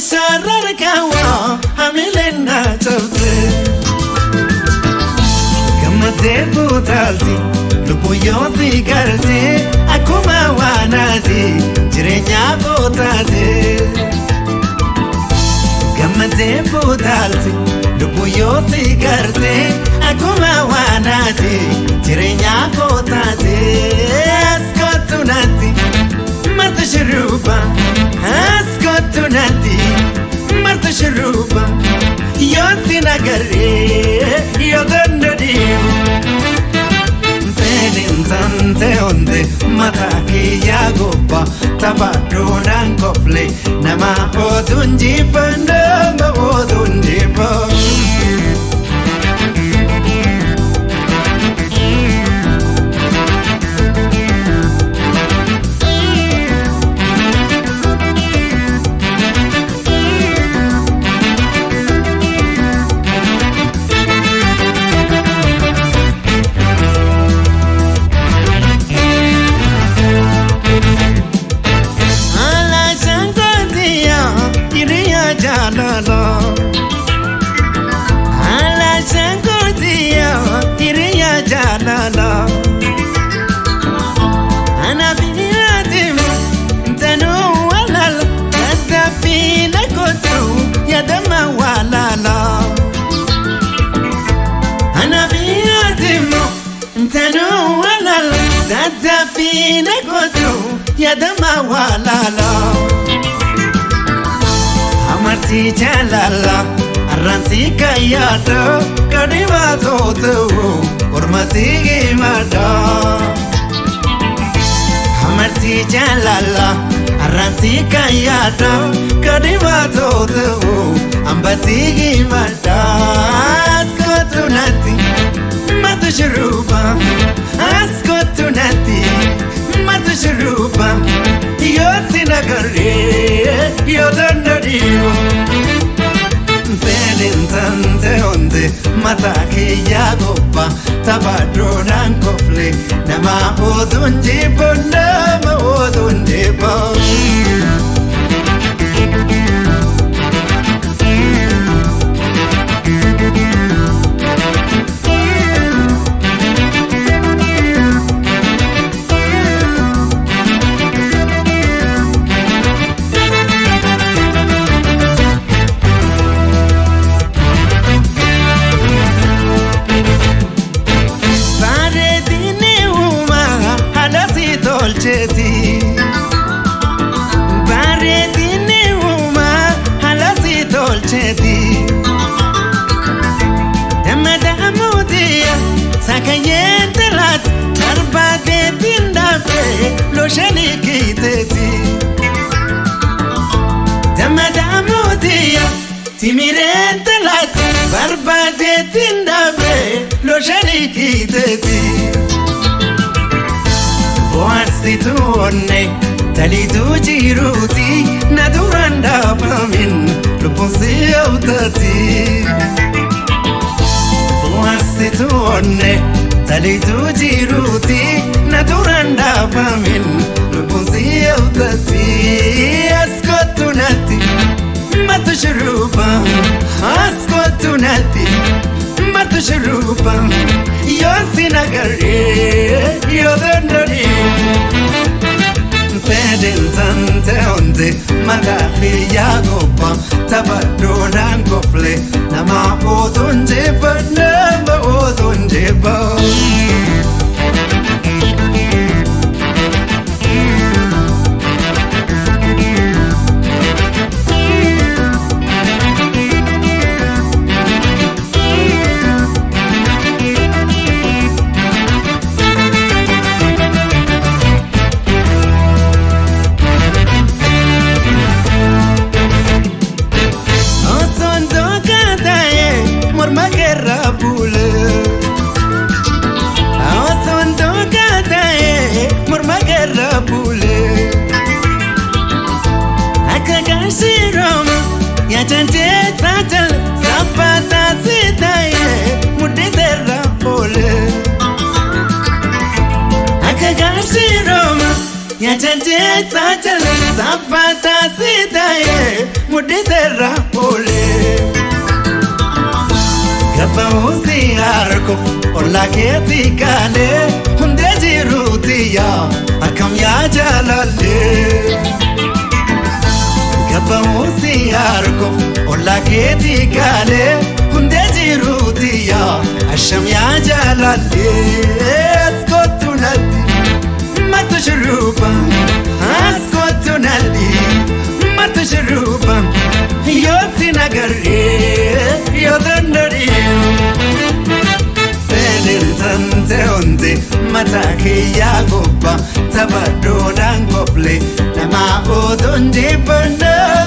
sarar kawa hamilena chawte gamate butalti lubuyosi karte akuma wanati jirenya botate gamate butalti lubuyosi karte akuma wanati jirenya botate askotunati martashruba askotunati martashruba yoti nagare yodandadi Tante onde mataki yagoba tabadona kople nama odunji panda odunji pa Fina kotu yadama walala amarti jalala arransi kayado kadiva totu urmati gimada amarti jalala arransi kayado kadiva totu ambati gimada askotunati matushruba askotunati matushruba yosinagare yodandadiyo Tante onde mataki yagoba tabadronan kofle nama odunji nama odunji Timirente lat barbade tindabe lo jalikiteti Boarsi tuonne talidu jiruti naduranda pamin lupusi autati Boarsi tuonne talidu jiruti naduranda pamin lupusi autati askotunati matushruba askotunati matushruba yosinagare yodandari Tante onde mataki yagoba tabadonan kople nama odunje nama odunje Ya jante sajale sapata sitaye muditera ole Gaba usi arko ola keti kale hunde jirutiya akam ya jalale Gaba usi arko ola keti kale hunde jirutiya asham ya jalale skotunati matashruba skotunati matashruba yoti nagare yodandari Tante onde matake yagoba tabado dangoble nama odonde bana